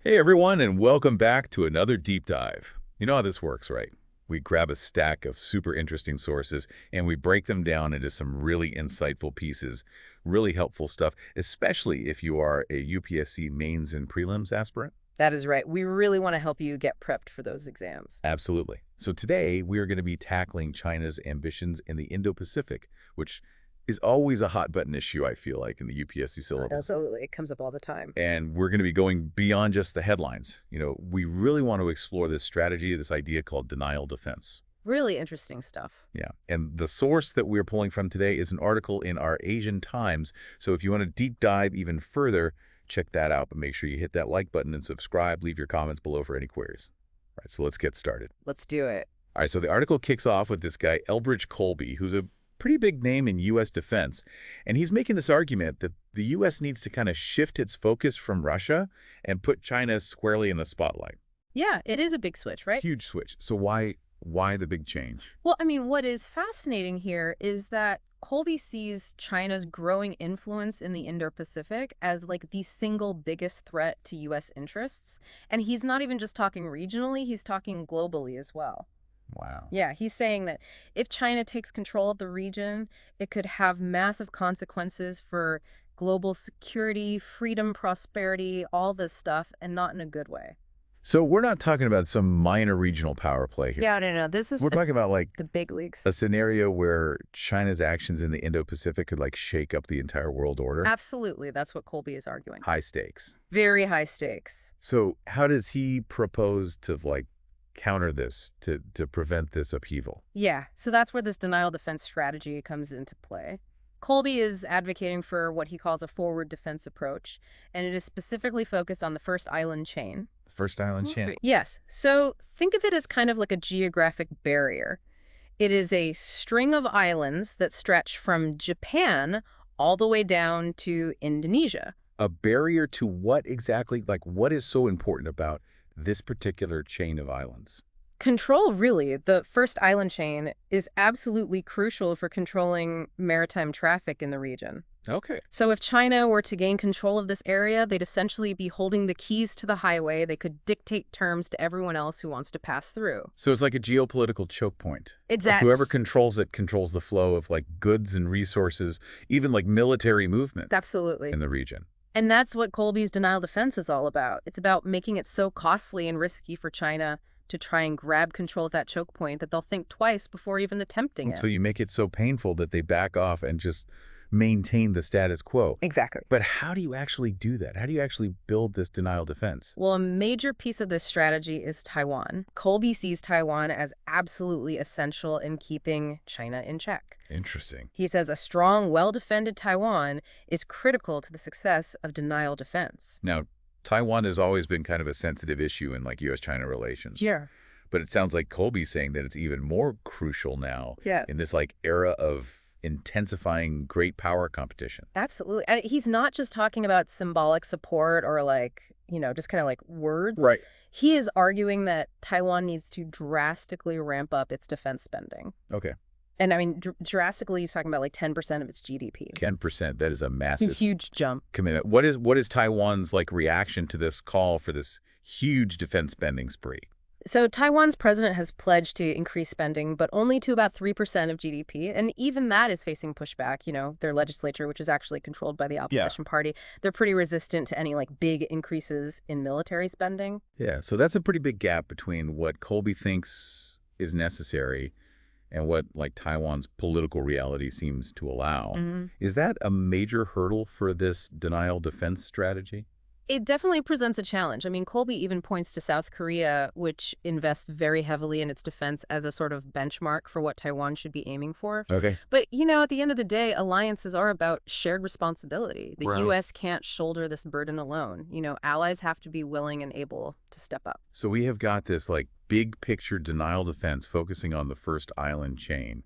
Hey everyone, and welcome back to another deep dive. You know how this works, right? We grab a stack of super interesting sources and we break them down into some really insightful pieces, really helpful stuff, especially if you are a UPSC mains and prelims aspirant. That is right. We really want to help you get prepped for those exams. Absolutely. So today we are going to be tackling China's ambitions in the Indo-Pacific, which is always a hot button issue, I feel like, in the UPSC syllabus. Absolutely. It comes up all the time. And we're going to be going beyond just the headlines. We really want to explore this strategy, this idea called denial defense. Really interesting stuff. Yeah. And the source that we're pulling from today is an article in our Asian Times. So if you want to deep dive even further, check that out. But make sure you hit that like button and subscribe. Leave your comments below for any queries. All right, so let's get started. Let's do it. All right, so the article kicks off with this guy, Elbridge Colby, who's a pretty big name in U.S. defense. And he's making this argument that the U.S. needs to kind of shift its focus from Russia and put China squarely in the spotlight. Yeah, it is a big switch, right? Huge switch. So why the big change? Well, I mean, what is fascinating here is that Colby sees China's growing influence in the Indo-Pacific as like the single biggest threat to U.S. interests. And he's not even just talking regionally, he's talking globally as well. Wow. Yeah, he's saying that if China takes control of the region, it could have massive consequences for global security, freedom, prosperity, all this stuff, and not in a good way. So we're not talking about some minor regional power play here. Yeah, no. This is We're talking about like the big leagues. a scenario where China's actions in the Indo-Pacific could like shake up the entire world order. Absolutely. That's what Colby is arguing. High stakes. Very high stakes. So how does he propose to like counter this, to prevent this upheaval? Yeah, so that's where this denial defense strategy comes into play. Colby is advocating for what he calls a forward defense approach, and it is specifically focused on the first island chain. First island chain? Yes, so think of it as kind of like a geographic barrier. It is a string of islands that stretch from Japan all the way down to Indonesia. A barrier to what exactly? Like, what is so important about this particular chain of islands? Control, really. The first island chain is absolutely crucial for controlling maritime traffic in the region. Okay. So if China were to gain control of this area, they'd essentially be holding the keys to the highway. They could dictate terms to everyone else who wants to pass through. So it's like a geopolitical choke point. Exactly. Whoever controls it controls the flow of like goods and resources, even like military movement Absolutely. in the region. And that's what Colby's denial defense is all about. It's about making it so costly and risky for China to try and grab control of that choke point that they'll think twice before even attempting it. So you make it so painful that they back off and just maintain the status quo. Exactly. But how do you actually do that? How do you actually build this denial defense? Well, a major piece of this strategy is Taiwan. Colby sees Taiwan as absolutely essential in keeping China in check. Interesting. He says a strong, well-defended Taiwan is critical to the success of denial defense. Now, Taiwan has always been kind of a sensitive issue in like U.S.-China relations. Yeah. But it sounds like Colby's saying that it's even more crucial now Yeah. in this like era of intensifying great power competition. Absolutely. And he's not just talking about symbolic support or like, just kind of like words. Right. He is arguing that Taiwan needs to drastically ramp up its defense spending. Okay. And I mean, drastically, he's talking about like 10% of its GDP. 10%, that is a massive Huge jump. commitment. What is Taiwan's like reaction to this call for this huge defense spending spree? So Taiwan's president has pledged to increase spending, but only to about 3% of GDP. And even that is facing pushback. Their legislature, which is actually controlled by the opposition party, they're pretty resistant to any like big increases in military spending. Yeah, so that's a pretty big gap between what Colby thinks is necessary and what like Taiwan's political reality seems to allow. Is that a major hurdle for this denial defense strategy? It definitely presents a challenge. I mean, Colby even points to South Korea, which invests very heavily in its defense as a sort of benchmark for what Taiwan should be aiming for. Okay. But, at the end of the day, alliances are about shared responsibility. The Right. U.S. can't shoulder this burden alone. Allies have to be willing and able to step up. So we have got this like big picture denial defense focusing on the first island chain,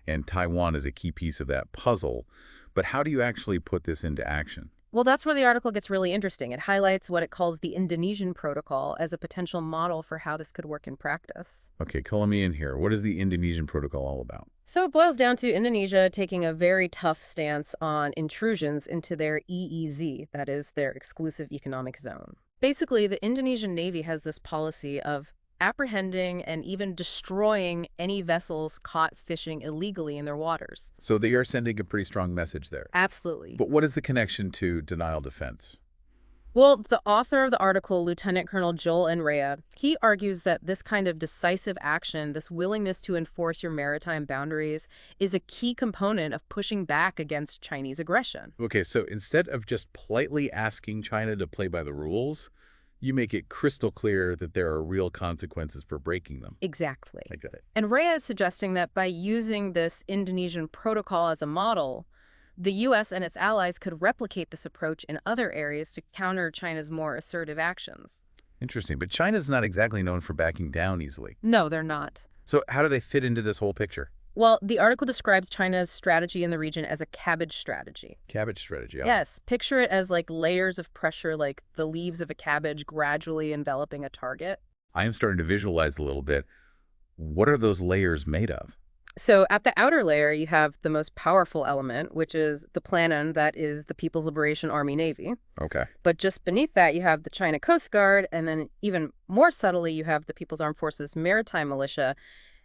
and Taiwan is a key piece of that puzzle. But how do you actually put this into action? Well, that's where the article gets really interesting. It highlights what it calls the Indonesian protocol as a potential model for how this could work in practice. Okay, color me in here. What is the Indonesian protocol all about? So it boils down to Indonesia taking a very tough stance on intrusions into their EEZ, that is, their exclusive economic zone. Basically, the Indonesian Navy has this policy of apprehending and even destroying any vessels caught fishing illegally in their waters. So they are sending a pretty strong message there. Absolutely. But what is the connection to denial defense? Well, the author of the article, Lieutenant Colonel Joel Enrea, he argues that this kind of decisive action, this willingness to enforce your maritime boundaries, is a key component of pushing back against Chinese aggression. Okay, so instead of just politely asking China to play by the rules, you make it crystal clear that there are real consequences for breaking them. Exactly. I got it. And Rea is suggesting that by using this Indonesian protocol as a model, the U.S. and its allies could replicate this approach in other areas to counter China's more assertive actions. Interesting, but China's not exactly known for backing down easily. No, they're not. So how do they fit into this whole picture? Well, the article describes China's strategy in the region as a cabbage strategy. Cabbage strategy. Yes, picture it as like layers of pressure, like the leaves of a cabbage gradually enveloping a target. I am starting to visualize a little bit. What are those layers made of? So at the outer layer, you have the most powerful element, which is the planon, that is the People's Liberation Army Navy. Okay. But just beneath that, you have the China Coast Guard, and then even more subtly, you have the People's Armed Forces Maritime Militia.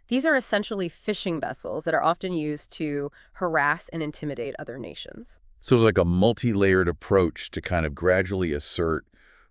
These are essentially fishing vessels that are often used to harass and intimidate other nations. So it's like a multi-layered approach to kind of gradually assert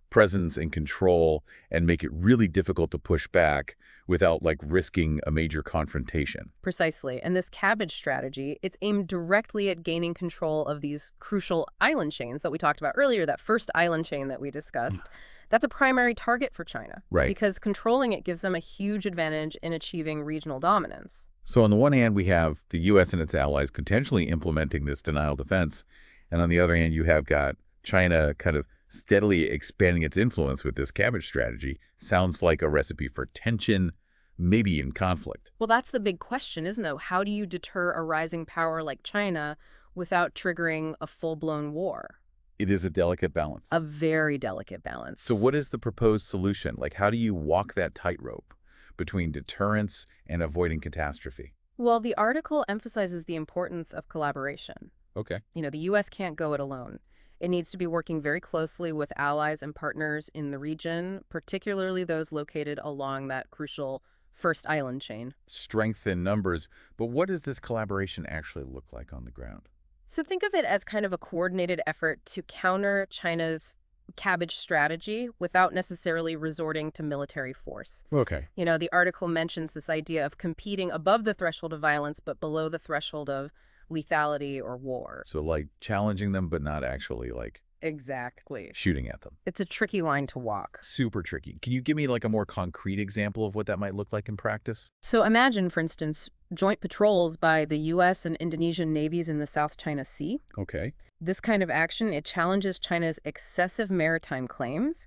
presence and control and make it really difficult to push back without like risking a major confrontation. Precisely. And this cabbage strategy, it's aimed directly at gaining control of these crucial island chains that we talked about earlier, that first island chain that we discussed. That's a primary target for China. Right. Because controlling it gives them a huge advantage in achieving regional dominance. So on the one hand, we have the U.S. and its allies potentially implementing this denial defense. And on the other hand, you have got China kind of steadily expanding its influence with this cabbage strategy. Sounds like a recipe for tension, maybe in conflict. Well, that's the big question, isn't it? How do you deter a rising power like China without triggering a full-blown war? It is a delicate balance. A very delicate balance. So what is the proposed solution? Like, how do you walk that tightrope between deterrence and avoiding catastrophe? Well, the article emphasizes the importance of collaboration. Okay. You know, the U.S. can't go it alone. It needs to be working very closely with allies and partners in the region, particularly those located along that crucial first island chain. Strength in numbers, but what does this collaboration actually look like on the ground? So think of it as kind of a coordinated effort to counter China's cabbage strategy without necessarily resorting to military force. Okay. You know, the article mentions this idea of competing above the threshold of violence, but below the threshold of lethality or war. So like challenging them, but not actually like Exactly. shooting at them. It's a tricky line to walk. Super tricky. Can you give me like a more concrete example of what that might look like in practice? So imagine, for instance, joint patrols by the U.S. and Indonesian navies in the South China Sea. Okay. This kind of action, it challenges China's excessive maritime claims,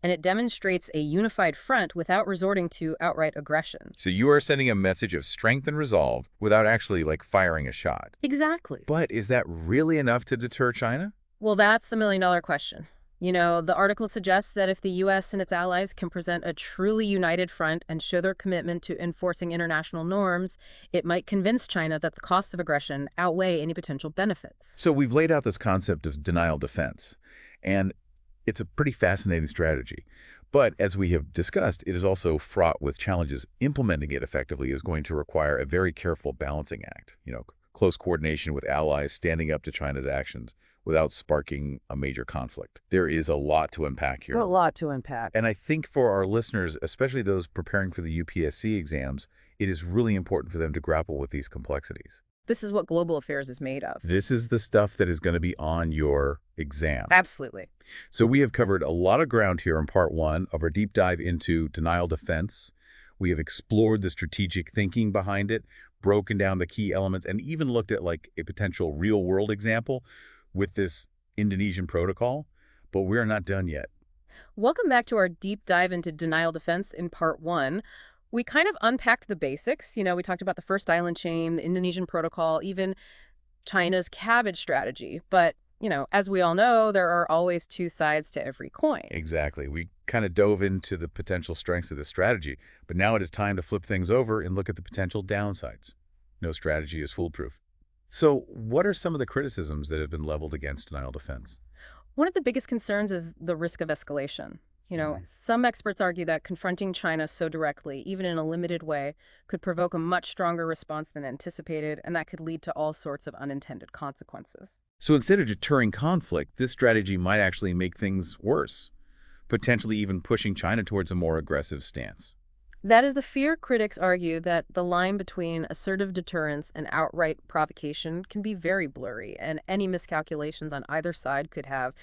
and it demonstrates a unified front without resorting to outright aggression. So you are sending a message of strength and resolve without actually like firing a shot. Exactly. But is that really enough to deter China? Well, that's the million-dollar question. You know, the article suggests that if the U.S. and its allies can present a truly united front and show their commitment to enforcing international norms, it might convince China that the costs of aggression outweigh any potential benefits. So we've laid out this concept of denial defense, and it's a pretty fascinating strategy. But as we have discussed, it is also fraught with challenges. Implementing it effectively is going to require a very careful balancing act, you know, close coordination with allies standing up to China's actions without sparking a major conflict. There is a lot to unpack here. A lot to unpack. And I think for our listeners, especially those preparing for the UPSC exams, it is really important for them to grapple with these complexities. This is what global affairs is made of. This is the stuff that is going to be on your exam. Absolutely. So we have covered a lot of ground here in part one of our deep dive into denial defense. We have explored the strategic thinking behind it, broken down the key elements, and even looked at like a potential real-world example with this Indonesian protocol, but we're not done yet. Welcome back to our deep dive into denial defense in part one. We kind of unpacked the basics. You know, we talked about the first island chain, the Indonesian protocol, even China's cabbage strategy. But, you know, as we all know, there are always two sides to every coin. Exactly. We kind of dove into the potential strengths of this strategy, but now it is time to flip things over and look at the potential downsides. No strategy is foolproof. So what are some of the criticisms that have been leveled against denial defense? One of the biggest concerns is the risk of escalation. Some experts argue that confronting China so directly, even in a limited way, could provoke a much stronger response than anticipated, and that could lead to all sorts of unintended consequences. So instead of deterring conflict, this strategy might actually make things worse, potentially even pushing China towards a more aggressive stance. That is the fear. Critics argue that the line between assertive deterrence and outright provocation can be very blurry, and any miscalculations on either side could have,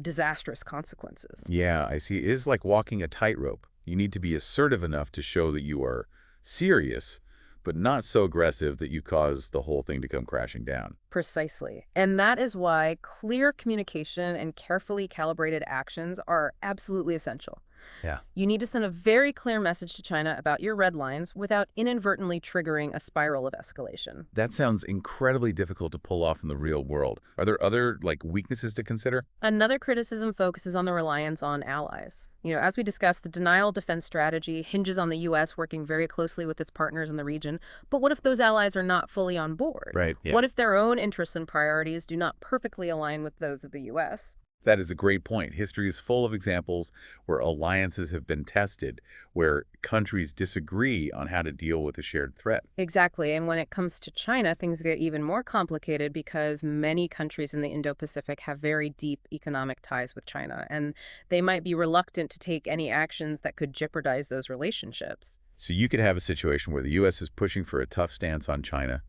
disastrous consequences. Yeah, I see. It is like walking a tightrope. You need to be assertive enough to show that you are serious, but not so aggressive that you cause the whole thing to come crashing down. Precisely. And that is why clear communication and carefully calibrated actions are absolutely essential. Yeah. You need to send a very clear message to China about your red lines without inadvertently triggering a spiral of escalation. That sounds incredibly difficult to pull off in the real world. Are there other, weaknesses to consider? Another criticism focuses on the reliance on allies. As we discussed, the denial defense strategy hinges on the U.S. working very closely with its partners in the region. But what if those allies are not fully on board? Right. Yeah. What if their own interests and priorities do not perfectly align with those of the U.S.? That is a great point. History is full of examples where alliances have been tested, where countries disagree on how to deal with a shared threat. Exactly. And when it comes to China, things get even more complicated because many countries in the Indo-Pacific have very deep economic ties with China, and they might be reluctant to take any actions that could jeopardize those relationships. So you could have a situation where the U.S. is pushing for a tough stance on China,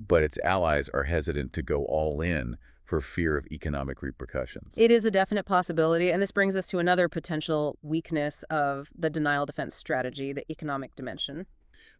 but its allies are hesitant to go all in for fear of economic repercussions. It is a definite possibility, and this brings us to another potential weakness of the denial defense strategy, the economic dimension.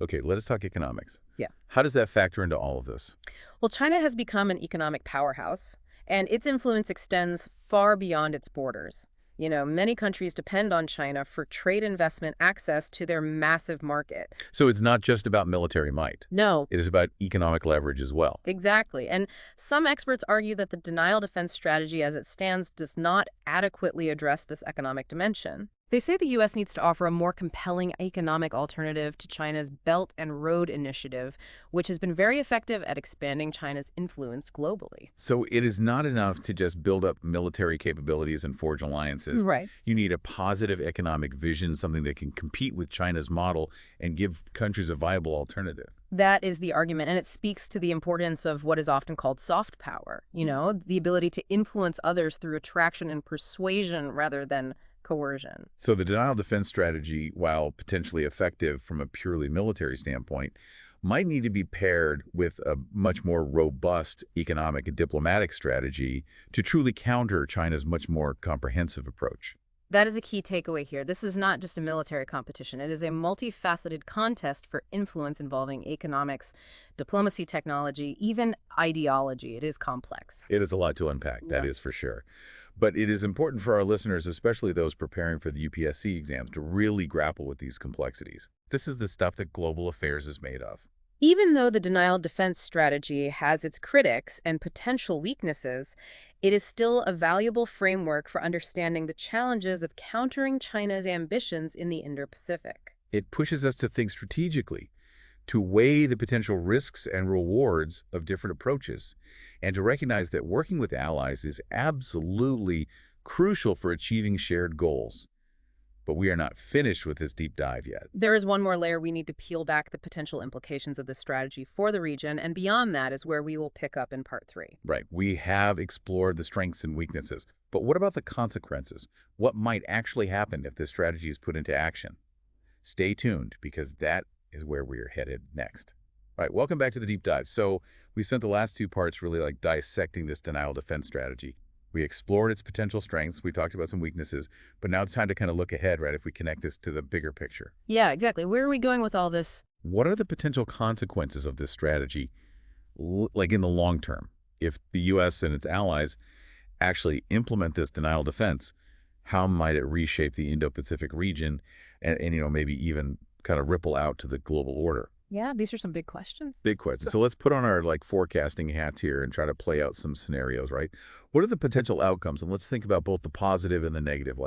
Okay, let us talk economics. Yeah. How does that factor into all of this? Well, China has become an economic powerhouse, and its influence extends far beyond its borders. Many countries depend on China for trade investment access to their massive market. So it's not just about military might. No. It is about economic leverage as well. Exactly. And some experts argue that the denial defense strategy as it stands does not adequately address this economic dimension. They say the U.S. needs to offer a more compelling economic alternative to China's Belt and Road Initiative, which has been very effective at expanding China's influence globally. So it is not enough to just build up military capabilities and forge alliances. Right. You need a positive economic vision, something that can compete with China's model and give countries a viable alternative. That is the argument, and it speaks to the importance of what is often called soft power, the ability to influence others through attraction and persuasion rather than coercion. So the denial defense strategy, while potentially effective from a purely military standpoint, might need to be paired with a much more robust economic and diplomatic strategy to truly counter China's much more comprehensive approach. That is a key takeaway here. This is not just a military competition. It is a multifaceted contest for influence involving economics, diplomacy, technology, even ideology. It is complex. It is a lot to unpack, that is for sure. But it is important for our listeners, especially those preparing for the UPSC exams, to really grapple with these complexities. This is the stuff that global affairs is made of. Even though the denial defense strategy has its critics and potential weaknesses, it is still a valuable framework for understanding the challenges of countering China's ambitions in the Indo-Pacific. It pushes us to think strategically, to weigh the potential risks and rewards of different approaches, and to recognize that working with allies is absolutely crucial for achieving shared goals. But we are not finished with this deep dive yet. There is one more layer. We need to peel back the potential implications of this strategy for the region, and beyond that is where we will pick up in part 3. Right. We have explored the strengths and weaknesses. But what about the consequences? What might actually happen if this strategy is put into action? Stay tuned, because that is where we are headed next. All right, welcome back to the deep dive. So we spent the last 2 parts really dissecting this denial defense strategy. We explored its potential strengths. We talked about some weaknesses, but now it's time to kind of look ahead, right? If we connect this to the bigger picture. Yeah, exactly. Where are we going with all this? What are the potential consequences of this strategy, in the long term? If the U.S. and its allies actually implement this denial defense, how might it reshape the Indo-Pacific region and maybe even kind of ripple out to the global order? Yeah, these are some big questions. Big questions. So let's put on our forecasting hats here and try to play out some scenarios, right? What are the potential outcomes? And let's think about both the positive and the negative,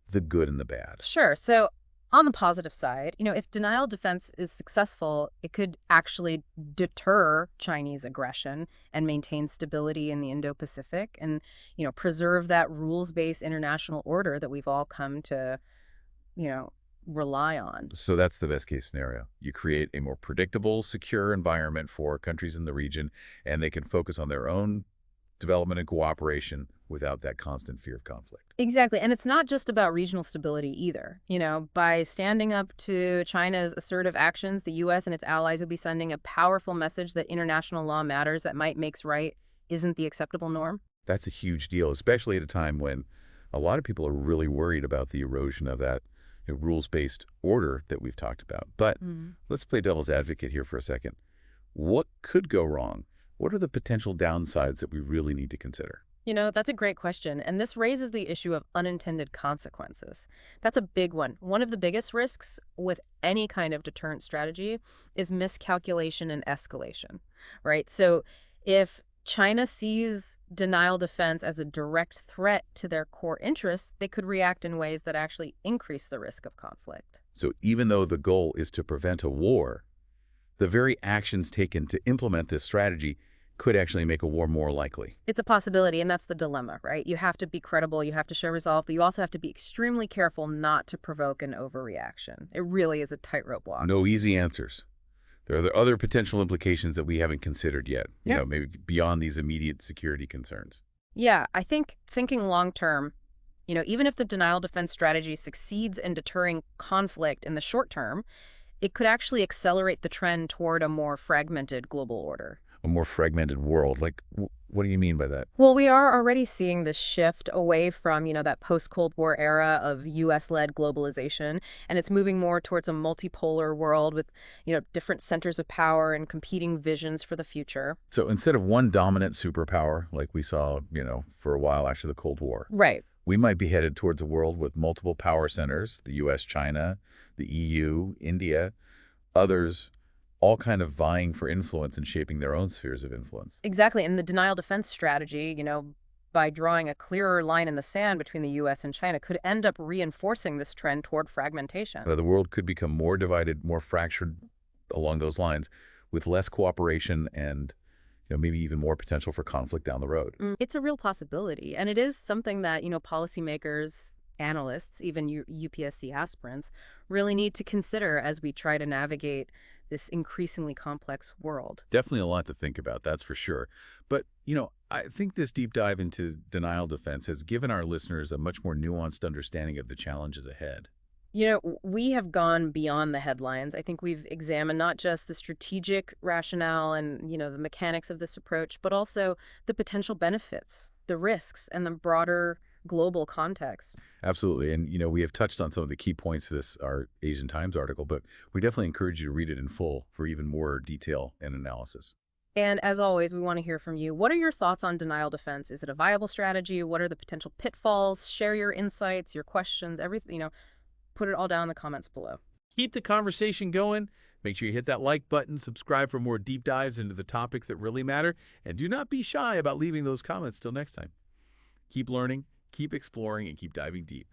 the good and the bad. Sure. So On the positive side, if denial defense is successful, it could actually deter Chinese aggression and maintain stability in the Indo-Pacific and, preserve that rules-based international order that we've all come to, you know, rely on. So that's the best case scenario. You create a more predictable, secure environment for countries in the region, and they can focus on their own development and cooperation without that constant fear of conflict. Exactly. And it's not just about regional stability either. By standing up to China's assertive actions, the U.S. and its allies will be sending a powerful message that international law matters, that might makes right isn't the acceptable norm. That's a huge deal, especially at a time when a lot of people are really worried about the erosion of that rules-based order that we've talked about. But let's play devil's advocate here for a second. What could go wrong? What are the potential downsides that we really need to consider? That's a great question. And this raises the issue of unintended consequences. That's a big one. One of the biggest risks with any kind of deterrent strategy is miscalculation and escalation, right? So if China sees denial defense as a direct threat to their core interests, they could react in ways that actually increase the risk of conflict. So even though the goal is to prevent a war, the very actions taken to implement this strategy could actually make a war more likely. It's a possibility, and that's the dilemma, right? You have to be credible, you have to show resolve, but you also have to be extremely careful not to provoke an overreaction. It really is a tightrope walk. No easy answers. There are other potential implications that we haven't considered yet, maybe beyond these immediate security concerns. Yeah, I think thinking long term, even if the denial defense strategy succeeds in deterring conflict in the short term, it could actually accelerate the trend toward a more fragmented global order. A more fragmented world. Like, what do you mean by that? Well, we are already seeing this shift away from, that post-Cold War era of U.S.-led globalization, and it's moving more towards a multipolar world with, different centers of power and competing visions for the future. So instead of one dominant superpower, like we saw, for a while after the Cold War, right, we might be headed towards a world with multiple power centers, the U.S., China, the EU, India, others, all kind of vying for influence and shaping their own spheres of influence. Exactly. And the denial defense strategy, by drawing a clearer line in the sand between the U.S. and China, could end up reinforcing this trend toward fragmentation. The world could become more divided, more fractured along those lines, with less cooperation and maybe even more potential for conflict down the road. It's a real possibility. And it is something that, policymakers, analysts, even UPSC aspirants, really need to consider as we try to navigate this increasingly complex world. Definitely a lot to think about, that's for sure. But, I think this deep dive into denial defense has given our listeners a much more nuanced understanding of the challenges ahead. We have gone beyond the headlines. I think we've examined not just the strategic rationale and, the mechanics of this approach, but also the potential benefits, the risks, and the broader global context. Absolutely. And, we have touched on some of the key points for our Asian Times article, but we definitely encourage you to read it in full for even more detail and analysis. And as always, we want to hear from you. What are your thoughts on denial defense? Is it a viable strategy? What are the potential pitfalls? Share your insights, your questions, everything, put it all down in the comments below. Keep the conversation going. Make sure you hit that like button, subscribe for more deep dives into the topics that really matter, and do not be shy about leaving those comments till next time. Keep learning, keep exploring, and keep diving deep.